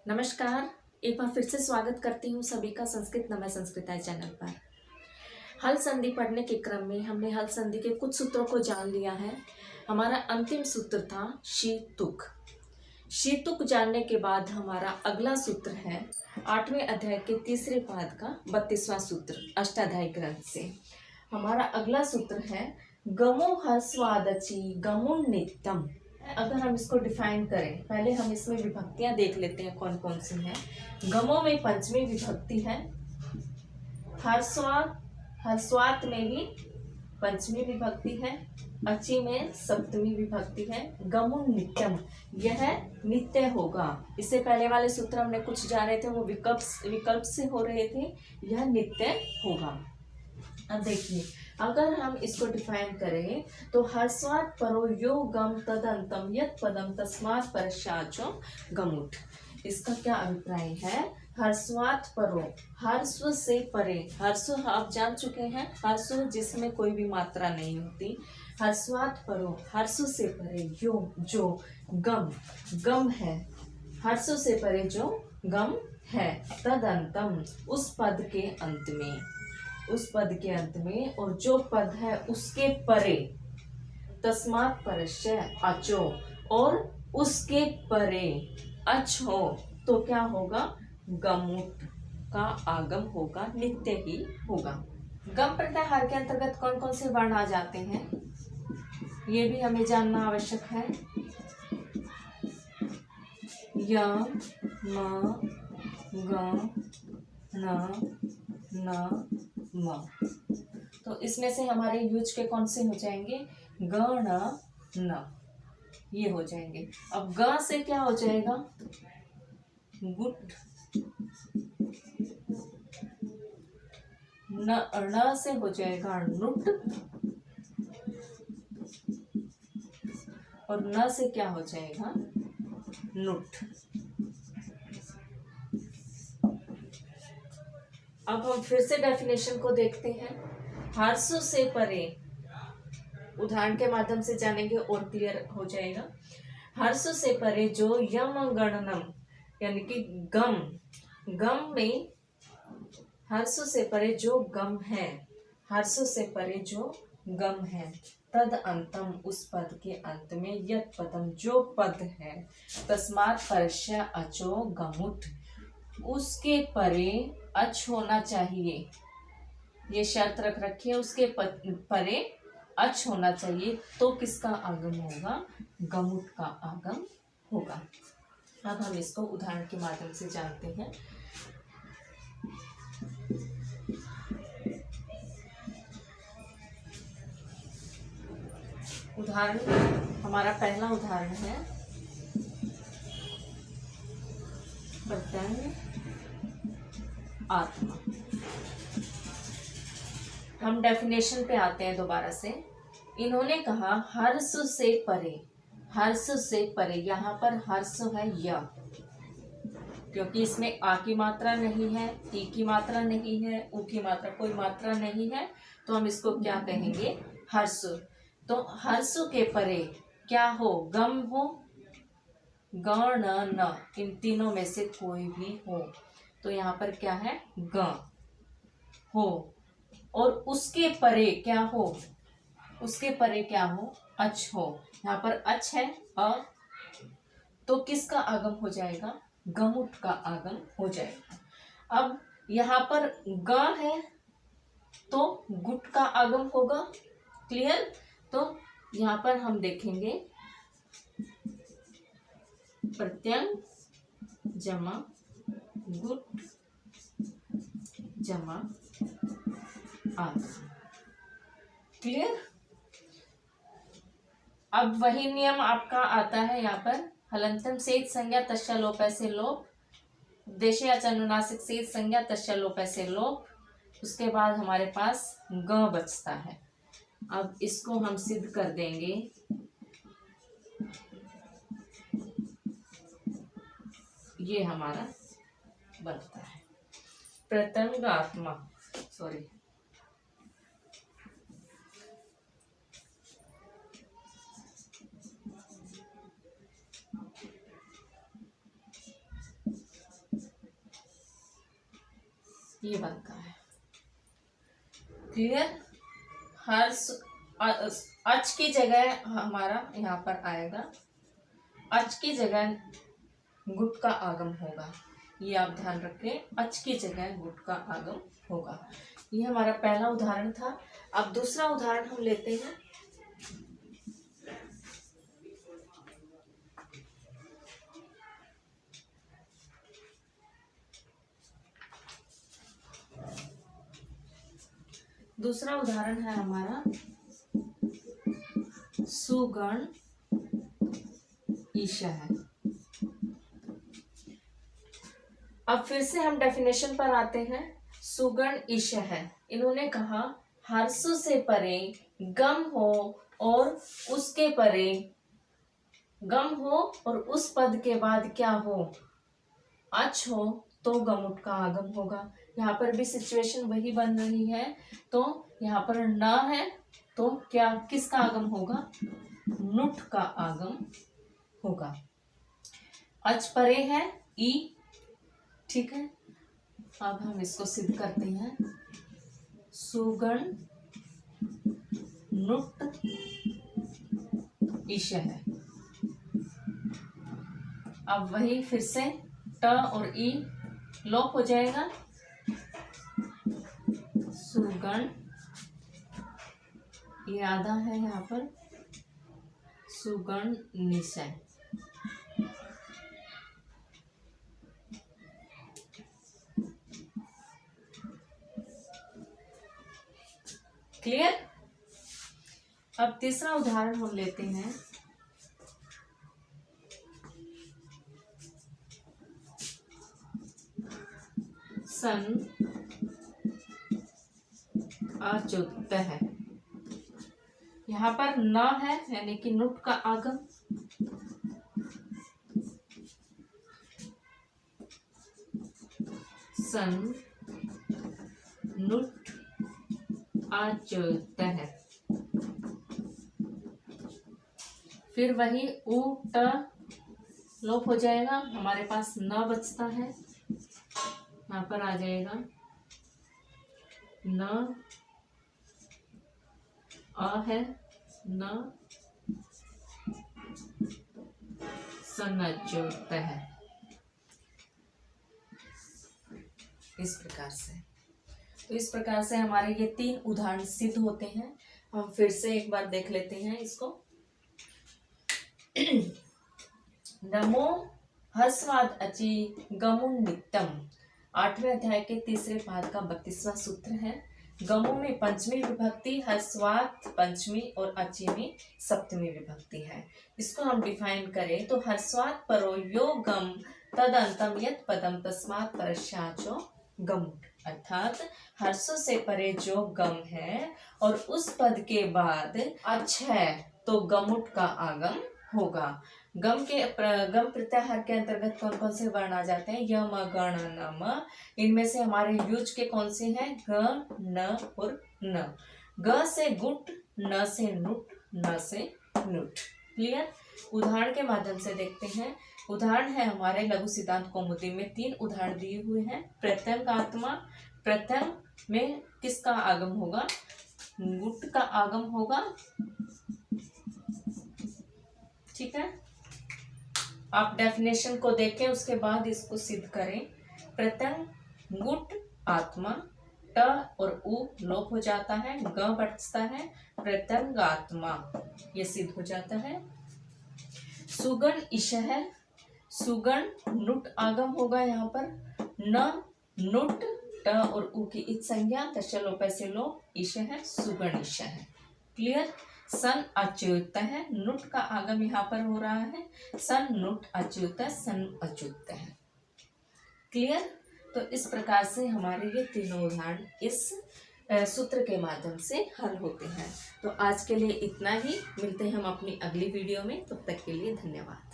नमस्कार। एक बार फिर से स्वागत करती हूँ सभी का संस्कृत नमय संस्कृताय चैनल पर। हल संधि पढ़ने के क्रम में हमने हल संधि के कुछ सूत्रों को जान लिया है। हमारा अंतिम सूत्र था शीतुक। शीतुक जानने के बाद हमारा अगला सूत्र है 8वें अध्याय के तीसरे पाद का 32वां सूत्र अष्टाध्यायी ग्रंथ से। हमारा अगला सूत्र है गमो हस्वादची गमुन नित्यम। अगर हम इसको डिफाइन करें, पहले हम इसमें विभक्तियां देख लेते हैं कौन कौन सी हैं। गमों में पंचमी विभक्ति है, हर्स्वात हर्स्वात में भी पंचमी विभक्ति है, अची में सप्तमी विभक्ति है, गमुन नित्यम यह नित्य होगा। इससे पहले वाले सूत्र हमने कुछ जाने थे, वो विकल्प से हो रहे थे, यह नित्य होगा। अब देखिए, अगर हम इसको डिफाइन करें तो हर्स्वात् परो यो गम तदंतम यत् पदम तस्मात् परश्चाचो गमुट। इसका क्या अभिप्राय है? हर्स्वात् परो, हर्स्व से परे। हर्स्व आप जान चुके हैं, हर्स्व जिसमें कोई भी मात्रा नहीं होती। हर्स्वात् परो, हर्स्व से परे, यो जो गम गम है, हर्स्व से परे जो गम है, तदंतम उस पद के अंत में, उस पद के अंत में, और जो पद है उसके परे, तस्मात् परस्य अचो, और उसके परे अच हो तो क्या होगा? गमुट का आगम होगा, नित्य ही होगा। गम प्रत्याहार के अंतर्गत कौन कौन से वर्ण आ जाते हैं ये भी हमें जानना आवश्यक है। य म ग न म। तो इसमें से हमारे यूज के कौन से हो जाएंगे? ग न ये हो जाएंगे। अब ग से क्या हो जाएगा? गुट। न से हो जाएगा नुट, और न से क्या हो जाएगा? नुट। अब हम फिर से डेफिनेशन को देखते हैं। हर्षों से परे, उदाहरण के माध्यम से जानेंगे और क्लियर हो जाएगा। हर्ष से परे जो यम गणनम, यानी कि गम, गम में हर्ष से परे जो गम है, हर्ष से परे जो गम है, तद अंतम उस पद के अंत में, यत पदम जो पद है, तस्मात् परस्य अचो गमुट उसके परे अच होना चाहिए। ये शर्त रख रखी है, उसके परे अच होना चाहिए, तो किसका आगम होगा? गमुट का आगम होगा। अब हम इसको उदाहरण के माध्यम से जानते हैं। उदाहरण, हमारा पहला उदाहरण है प्रत्यंग आत्मा। हम डेफिनेशन पे आते हैं दोबारा से। इन्होंने कहा हर्ष से परे, हर्ष से परे, यहाँ पर हर्ष है य, क्योंकि इसमें आ की मात्रा नहीं है, ई की मात्रा नहीं है, उ की मात्रा, कोई मात्रा नहीं है, तो हम इसको क्या कहेंगे? हर्ष। तो हर्ष के परे क्या हो? गम हो, गण न, इन तीनों में से कोई भी हो, तो यहाँ पर क्या है? ग हो, और उसके परे क्या हो? उसके परे क्या हो? अच हो। यहाँ पर अच है अ, तो किसका आगम हो जाएगा? गमुट का आगम हो जाएगा। अब यहाँ पर ग है तो गुट का आगम होगा। क्लियर? तो यहाँ पर हम देखेंगे प्रत्यंग जमा गुट जमा आत्मा। क्लियर? अब वही नियम आपका आता है यहाँ पर, हलंतम सेज संज्ञा तस्य लोप से लोप, देशे अनुनासिक सेज संज्ञा तस्य लोप से लोप, उसके बाद हमारे पास ग बचता है। अब इसको हम सिद्ध कर देंगे। ये हमारा बनता है प्रत्यंग आत्मा, सॉरी, ये बनता है। क्लियर। हर्ष अच की जगह हमारा यहाँ पर आएगा, अच की जगह गुट का आगम होगा। ये आप ध्यान रखें, अच की जगह गुट का आगम होगा। ये हमारा पहला उदाहरण था। अब दूसरा उदाहरण हम लेते हैं। दूसरा उदाहरण है हमारा सुगण ईशः। अब फिर से हम डेफिनेशन पर आते हैं। सुगण ईशः, इन्होंने कहा हर्ष से परे गम हो और उसके परे गम हो और उस पद के बाद क्या हो, अच हो, तो गमुट का आगम होगा। यहाँ पर भी सिचुएशन वही बन रही है। तो यहाँ पर न है तो क्या किसका आगम होगा, नुट का आगम होगा। अच परे है ई, ठीक है। अब हम इसको सिद्ध करते हैं। सुगण नुट ईशः। अब वही फिर से ट और ई लोप हो जाएगा। सुगण, ये आधा है यहाँ पर, सुगण निशय। क्लियर। अब तीसरा उदाहरण हम लेते हैं। सन अच्युतः। यहाँ पर न है यानी कि नुट का आगम। सन नुट अच्युतः। फिर वही उ ट लोप हो जाएगा, हमारे पास न बचता है। यहाँ पर आ जाएगा न, अ है न, सनच्युतः। इस प्रकार से, तो इस प्रकार से हमारे ये 3 उदाहरण सिद्ध होते हैं। हम फिर से एक बार देख लेते हैं इसको। नमो हर्षवाद अचि गमुन नित्यम। 8वें अध्याय के तीसरे पाद का 32वां सूत्र है। गमु में पंचमी विभक्ति, हर्षवात पंचमी और अचि में सप्तमी विभक्ति है। इसको हम डिफाइन करें तो हर्षवात परो यो गम तदंतम यत् पदम तस्मात् परस्याचो गमुट, अर्थात हर्षों से परे जो गम है और उस पद के बाद अच है तो गमुट का आगम होगा। गम प्रत्याहार के अंतर्गत कौन कौन से वर्ण आ जाते हैं, यम गण नम। इनमें से हमारे युज के कौन से हैं, ग न और न। ग से गुट, न से नुट, न से नुट। क्लियर। उदाहरण के माध्यम से देखते हैं। उदाहरण है हमारे लघु सिद्धांत कौमुदी में 3 उदाहरण दिए हुए हैं। प्रत्यंग आत्मा, प्रत्यंग में किसका आगम होगा, गुट का आगम होगा। ठीक है। आप डेफिनेशन को देखें, उसके बाद इसको सिद्ध करें। प्रत्यंग गुट आत्मा, ट और उ लोप हो जाता है, ग बचता है, प्रत्यंग आत्मा, ये सिद्ध हो जाता है। सुगण ईशः, सुगण नुट आगम होगा। यहाँ पर न, नुट, ट और उ की इच संज्ञा, तशलोप से लोप, ईशः सुगण ईशः। क्लियर। सन अच्युतः, नुट का आगम यहाँ पर हो रहा है, सन नुट अच्युतः, सन अच्युतः। क्लियर। तो इस प्रकार से हमारे ये तीनों उदाहरण इस सूत्र के माध्यम से हल होते हैं। तो आज के लिए इतना ही, मिलते हैं हम अपनी अगली वीडियो में, तब तक के लिए धन्यवाद।